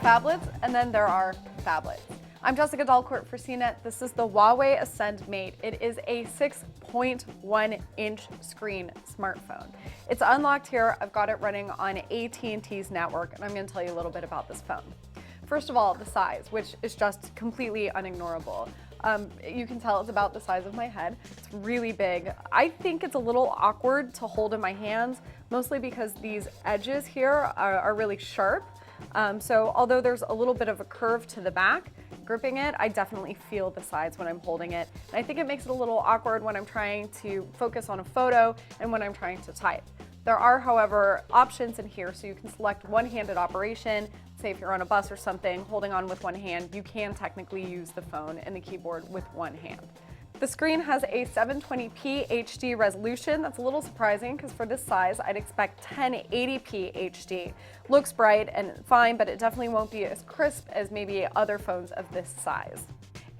phablets, and then there are phablets. I'm Jessica Dalcourt for CNET. This is the Huawei Ascend Mate. It is a 6.1-inch screen smartphone. It's unlocked here. I've got it running on AT&T's network, and I'm going to tell you a little bit about this phone. First of all, the size, which is just completely unignorable. You can tell it's about the size of my head. It's really big. I think it's a little awkward to hold in my hands, mostly because these edges here are really sharp. So although there's a little bit of a curve to the back, gripping it, I definitely feel the sides when I'm holding it. And I think it makes it a little awkward when I'm trying to focus on a photo and when I'm trying to type. There are, however, options in here, so you can select one-handed operation. Say if you're on a bus or something, holding on with one hand, you can technically use the phone and the keyboard with one hand. The screen has a 720p HD resolution. That's a little surprising because for this size, I'd expect 1080p HD. Looks bright and fine, but it definitely won't be as crisp as maybe other phones of this size.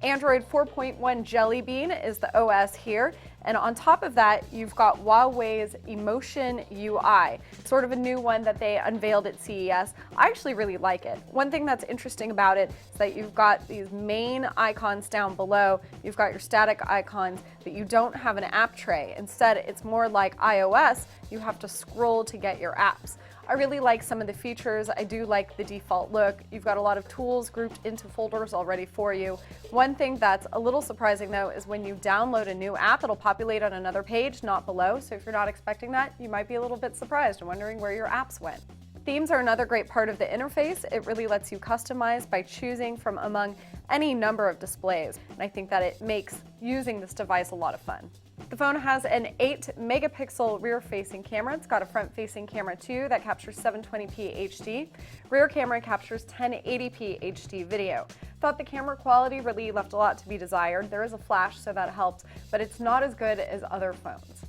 Android 4.1 Jelly Bean is the OS here, and on top of that, you've got Huawei's Emotion UI, sort of a new one that they unveiled at CES. I actually really like it. One thing that's interesting about it is that you've got these main icons down below, you've got your static icons, but you don't have an app tray. Instead, it's more like iOS, you have to scroll to get your apps. I really like some of the features. I do like the default look. You've got a lot of tools grouped into folders already for you. One thing that's a little surprising though is when you download a new app, it'll populate on another page, not below. So if you're not expecting that, you might be a little bit surprised and wondering where your apps went. Themes are another great part of the interface. It really lets you customize by choosing from among any number of displays. And I think that it makes using this device a lot of fun. The phone has an 8-megapixel rear-facing camera. It's got a front-facing camera too that captures 720p HD. Rear camera captures 1080p HD video. Thought the camera quality really left a lot to be desired. There is a flash, so that helped, but it's not as good as other phones.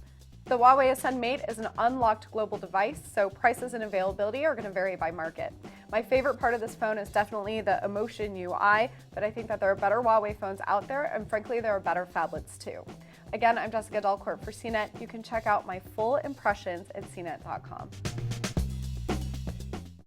The Huawei Ascend Mate is an unlocked global device, so prices and availability are going to vary by market. My favorite part of this phone is definitely the Emotion UI, but I think that there are better Huawei phones out there, and frankly, there are better phablets too. Again, I'm Jessica Dalcourt for CNET. You can check out my full impressions at cnet.com.